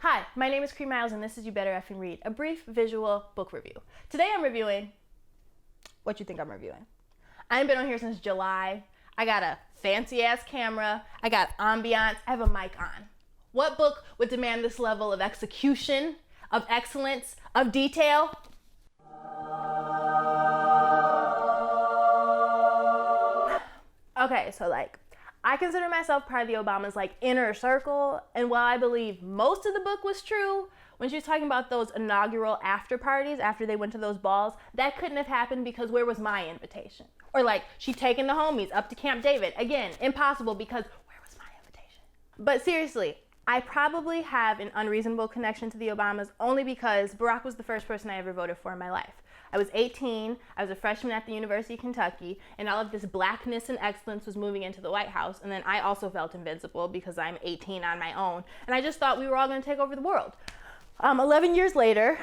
Hi, my name is Cree and this is You Better Effing Read, a brief visual book review. Today I'm reviewing, what you think I'm reviewing? I haven't been on here since July. I got a fancy ass camera. I got ambiance. I have a mic on. What book would demand this level of execution, of excellence, of detail? Okay, so I consider myself part of the Obama's inner circle, and while I believe most of the book was true, when she was talking about those inaugural after parties after they went to those balls, that couldn't have happened because where was my invitation? Or she taking the homies up to Camp David. Again, impossible because where was my invitation? But seriously, I probably have an unreasonable connection to the Obamas only because Barack was the first person I ever voted for in my life. I was 18, I was a freshman at the University of Kentucky, and all of this blackness and excellence was moving into the White House, and then I also felt invincible because I'm 18 on my own, and I just thought we were all going to take over the world. 11 years later,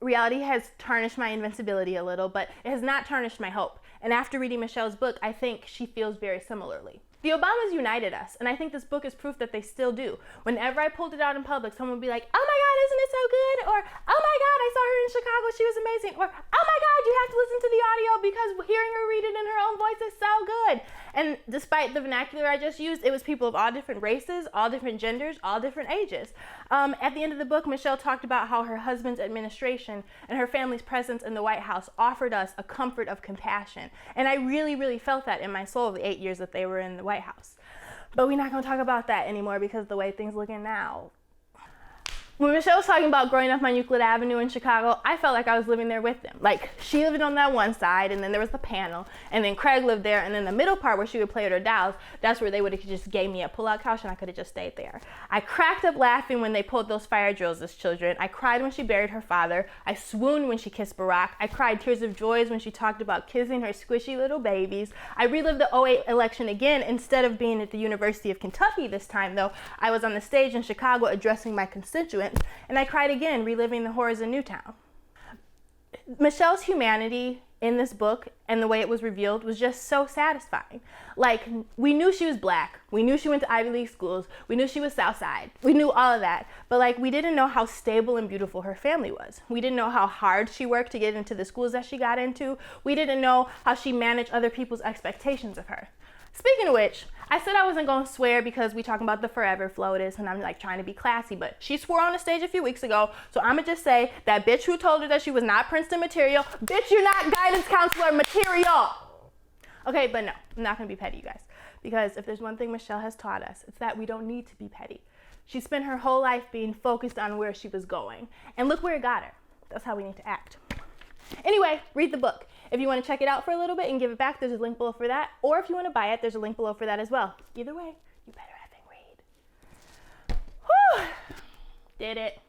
reality has tarnished my invincibility a little, but it has not tarnished my hope, and after reading Michelle's book, I think she feels very similarly. The Obamas united us, and I think this book is proof that they still do. Whenever I pulled it out in public, someone would be like, oh my God, isn't it so good? Or, oh my God, I saw her in Chicago, she was amazing. Or, oh my God, you have to listen to the audio because hearing her read it in her own voice is so good. And despite the vernacular I just used, it was people of all different races, all different genders, all different ages. At the end of the book, Michelle talked about how her husband's administration and her family's presence in the White House offered us a comfort of compassion. And I really, really felt that in my soul the 8 years that they were in the White House. But we're not going to talk about that anymore because the way things looking now. When Michelle was talking about growing up on Euclid Avenue in Chicago, I felt like I was living there with them. She lived on that one side, and then there was the panel, and then Craig lived there, and then the middle part where she would play with her dolls, that's where they would have just gave me a pull-out couch, and I could have just stayed there. I cracked up laughing when they pulled those fire drills as children. I cried when she buried her father. I swooned when she kissed Barack. I cried tears of joy when she talked about kissing her squishy little babies. I relived the '08 election again. Instead of being at the University of Kentucky this time, though, I was on the stage in Chicago addressing my constituents. And I cried again, reliving the horrors in Newtown. Michelle's humanity in this book and the way it was revealed was just so satisfying. We knew she was black. We knew she went to Ivy League schools. We knew she was Southside. We knew all of that. But we didn't know how stable and beautiful her family was. We didn't know how hard she worked to get into the schools that she got into. We didn't know how she managed other people's expectations of her. Speaking of which, I said I wasn't going to swear because we talking about the Forever FLOTUS and I'm trying to be classy, but she swore on the stage a few weeks ago, so I'm going to just say that bitch who told her that she was not Princeton material, bitch, you're not guidance counselor material. Okay, but no, I'm not going to be petty, you guys, because if there's one thing Michelle has taught us, it's that we don't need to be petty. She spent her whole life being focused on where she was going, and look where it got her. That's how we need to act. Anyway, read the book. If you want to check it out for a little bit and give it back, there's a link below for that. Or if you want to buy it, there's a link below for that as well. Either way, you better effing read. Whew. Did it.